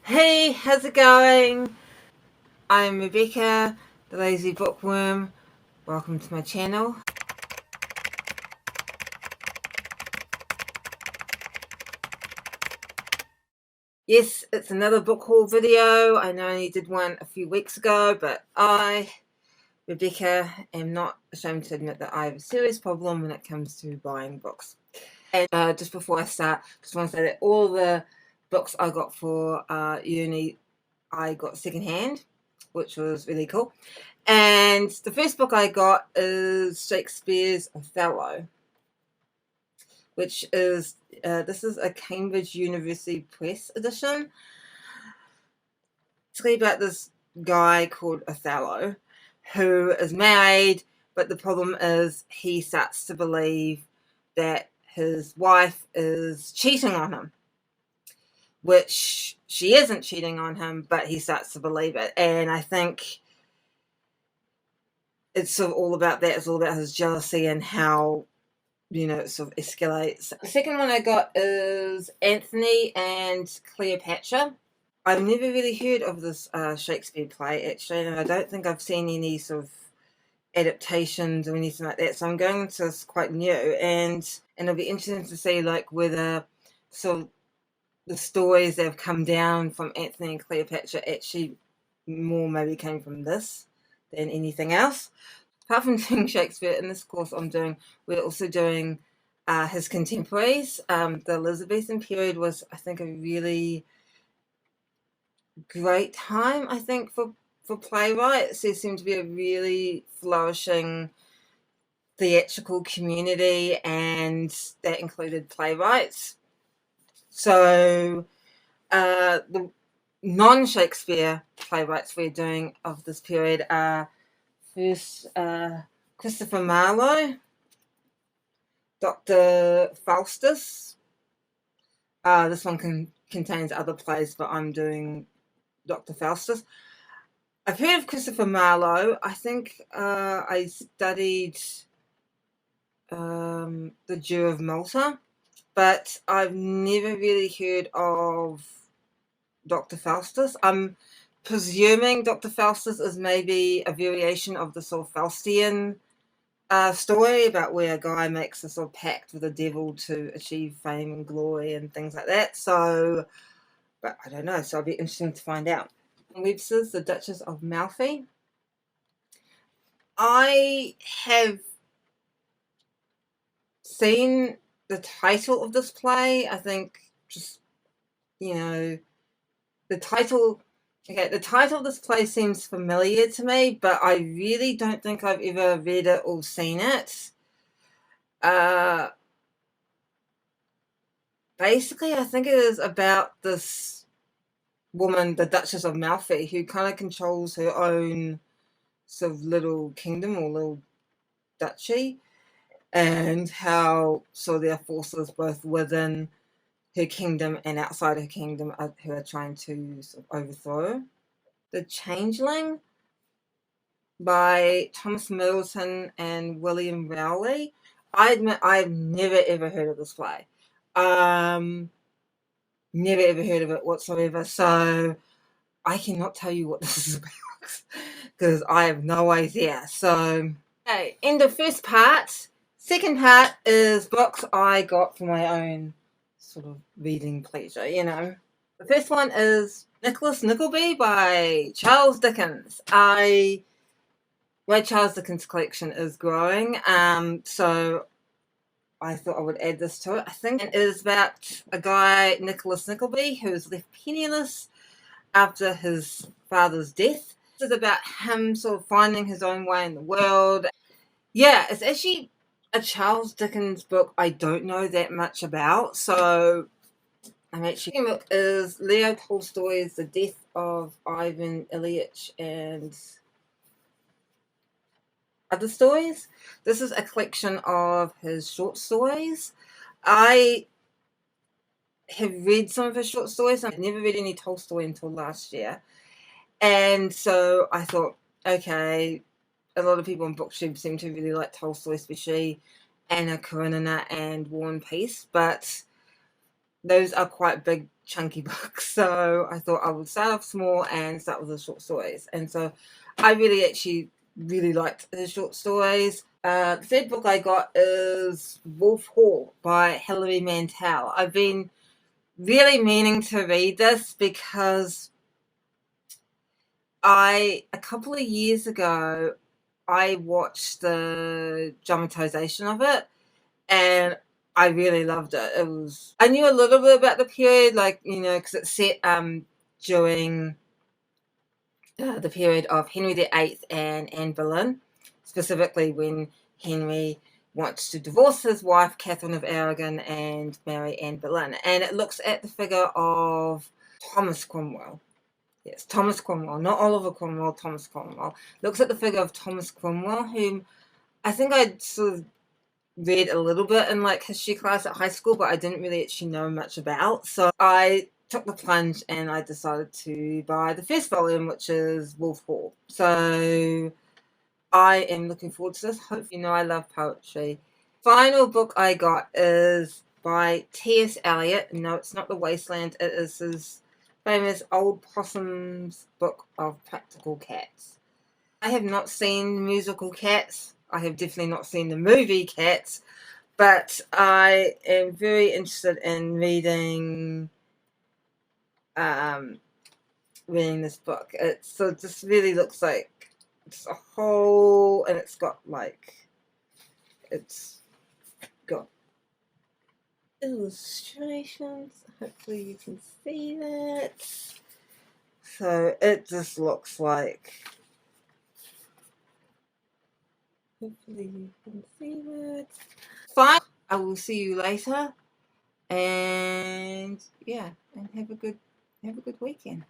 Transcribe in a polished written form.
Hey, how's it going? I'm Rebecca, the Lazy Bookworm. Welcome to my channel. Yes, it's another book haul video. I know I only did one a few weeks ago, but I, Rebecca, am not ashamed to admit that I have a serious problem when it comes to buying books. And just before I start, just want to say that all the books I got for uni, I got secondhand, which was really cool. And the first book I got is Shakespeare's Othallo, which is, this is a Cambridge University Press edition. It's really about this guy called Othallo who is married, but the problem is he starts to believe that his wife is cheating on him, which she isn't cheating on him, but he starts to believe it. And I think it's sort of all about that. It's all about his jealousy and how, it sort of escalates. The second one I got is Antony and Cleopatra. I've never really heard of this Shakespeare play, actually, and I don't think I've seen any sort of adaptations or anything like that. So I'm going into this quite new, and it'll be interesting to see like whether sort of the stories that have come down from Antony and Cleopatra actually more maybe came from this than anything else. Apart from doing Shakespeare, in this course we're also doing his contemporaries. The Elizabethan period was, I think, a really great time, I think, for playwrights. There seemed to be a really flourishing theatrical community, and that included playwrights. So the non-Shakespeare playwrights we're doing of this period are first Christopher Marlowe, Dr. Faustus. This one contains other plays, but I'm doing Dr. Faustus. I've heard of Christopher Marlowe. I think I studied the Duchess of Malfi, but I've never really heard of Dr. Faustus. I'm presuming Dr. Faustus is maybe a variation of the sort of Faustian story about where a guy makes a sort of pact with the devil to achieve fame and glory and things like that. So, but I don't know. So it'll be interesting to find out. Webster's The Duchess of Malfi. I have seen the title of this play. I think just, the title. Okay, the title of this play seems familiar to me, but I really don't think I've ever read it or seen it. Basically, I think it is about this woman, the Duchess of Malfi, who kind of controls her own sort of little kingdom or little duchy, and how there are forces both within her kingdom and outside her kingdom who are trying to sort of overthrow. The Changeling by Thomas Middleton and William Rowley. I admit I've never ever heard of this play. Never ever heard of it whatsoever. So I cannot tell you what this is about because I have no idea. So, okay, end of first part. Second part is books I got for my own sort of reading pleasure, The first one is Nickleby by Charles Dickens. My Charles Dickens collection is growing, so I thought I would add this to it. I think it is about a guy, Nicholas Nickleby, who is left penniless after his father's death. This is about him sort of finding his own way in the world. Yeah, it's actually a Charles Dickens book I don't know that much about, so I'm actually... The book is Leo Tolstoy's The Death of Ivan Ilyich and Other Stories. This is a collection of his short stories. I have read some of his short stories. I've never read any Tolstoy until last year. And so I thought, okay, a lot of people on BookTube seem to really like Tolstoy, especially Anna Karenina and War and Peace, but those are quite big chunky books. So I thought I would start off small and start with the short stories. And so I really actually really liked the short stories. The third book I got is Wolf Hall by Hilary Mantel. I've been really meaning to read this because a couple of years ago, I watched the dramatization of it, and I really loved it. I knew a little bit about the period, like, because it's set during the period of Henry VIII and Anne Boleyn, specifically when Henry wants to divorce his wife, Catherine of Aragon, and marry Anne Boleyn. And it looks at the figure of Thomas Cromwell. Yes, Thomas Cromwell, not Oliver Cromwell, Thomas Cromwell. Looks at the figure of Thomas Cromwell, whom I think I'd sort of read a little bit in like history class at high school, but I didn't really actually know much about. So I took the plunge and I decided to buy the first volume, which is Wolf Hall. So I am looking forward to this. Hopefully, I love poetry. Final book I got is by T.S. Eliot. No, it's not The Wasteland. It is his famous Old Possum's Book of Practical Cats. I have not seen musical Cats. I have definitely not seen the movie Cats, but I am very interested in reading this book. It just really looks like it's a whole, and it's got illustrations. Hopefully you can see that. So it just looks like, hopefully you can see that. Fine. I will see you later. And yeah, and have a good weekend.